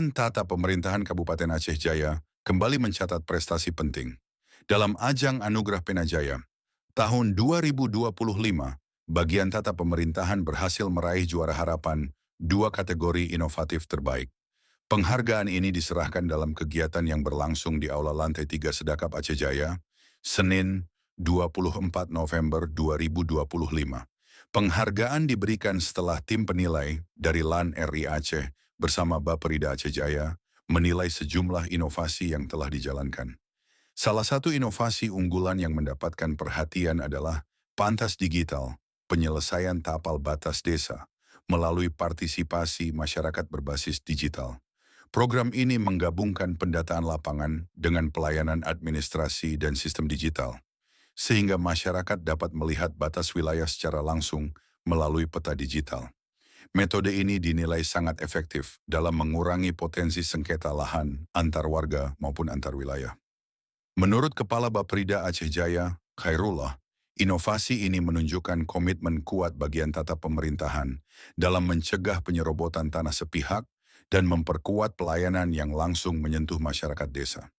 Bagian Tata Pemerintahan Kabupaten Aceh Jaya kembali mencatat prestasi penting. Dalam ajang Anugerah Penajaya, tahun 2025, bagian Tata Pemerintahan berhasil meraih juara harapan dua kategori inovatif terbaik. Penghargaan ini diserahkan dalam kegiatan yang berlangsung di Aula Lantai 3 Sedakap Aceh Jaya, Senin 24 November 2025. Penghargaan diberikan setelah tim penilai dari LAN RI Aceh bersama Bapperida Aceh Jaya menilai sejumlah inovasi yang telah dijalankan. Salah satu inovasi unggulan yang mendapatkan perhatian adalah Pantas Digital, penyelesaian tapal batas desa melalui partisipasi masyarakat berbasis digital. Program ini menggabungkan pendataan lapangan dengan pelayanan administrasi dan sistem digital, sehingga masyarakat dapat melihat batas wilayah secara langsung melalui peta digital. Metode ini dinilai sangat efektif dalam mengurangi potensi sengketa lahan antar warga maupun antar wilayah. Menurut Kepala Bapperida Aceh Jaya, Khairullah, inovasi ini menunjukkan komitmen kuat bagian tata pemerintahan dalam mencegah penyerobotan tanah sepihak dan memperkuat pelayanan yang langsung menyentuh masyarakat desa.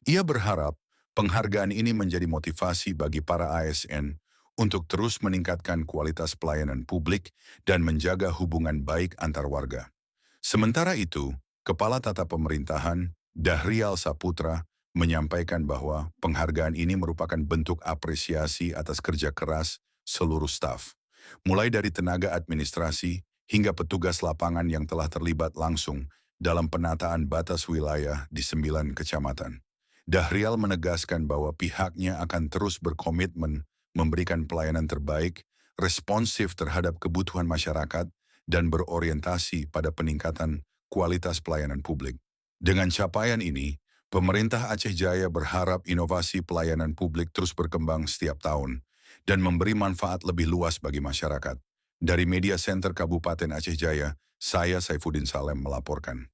Ia berharap penghargaan ini menjadi motivasi bagi para ASN untuk terus meningkatkan kualitas pelayanan publik dan menjaga hubungan baik antar warga. Sementara itu, Kepala Tata Pemerintahan, Dahrial Saputra, menyampaikan bahwa penghargaan ini merupakan bentuk apresiasi atas kerja keras seluruh staf, mulai dari tenaga administrasi hingga petugas lapangan yang telah terlibat langsung dalam penataan batas wilayah di 9 kecamatan. Dahrial menegaskan bahwa pihaknya akan terus berkomitmen memberikan pelayanan terbaik, responsif terhadap kebutuhan masyarakat, dan berorientasi pada peningkatan kualitas pelayanan publik. Dengan capaian ini, pemerintah Aceh Jaya berharap inovasi pelayanan publik terus berkembang setiap tahun dan memberi manfaat lebih luas bagi masyarakat. Dari Media Center Kabupaten Aceh Jaya, saya Saifuddin Salem melaporkan.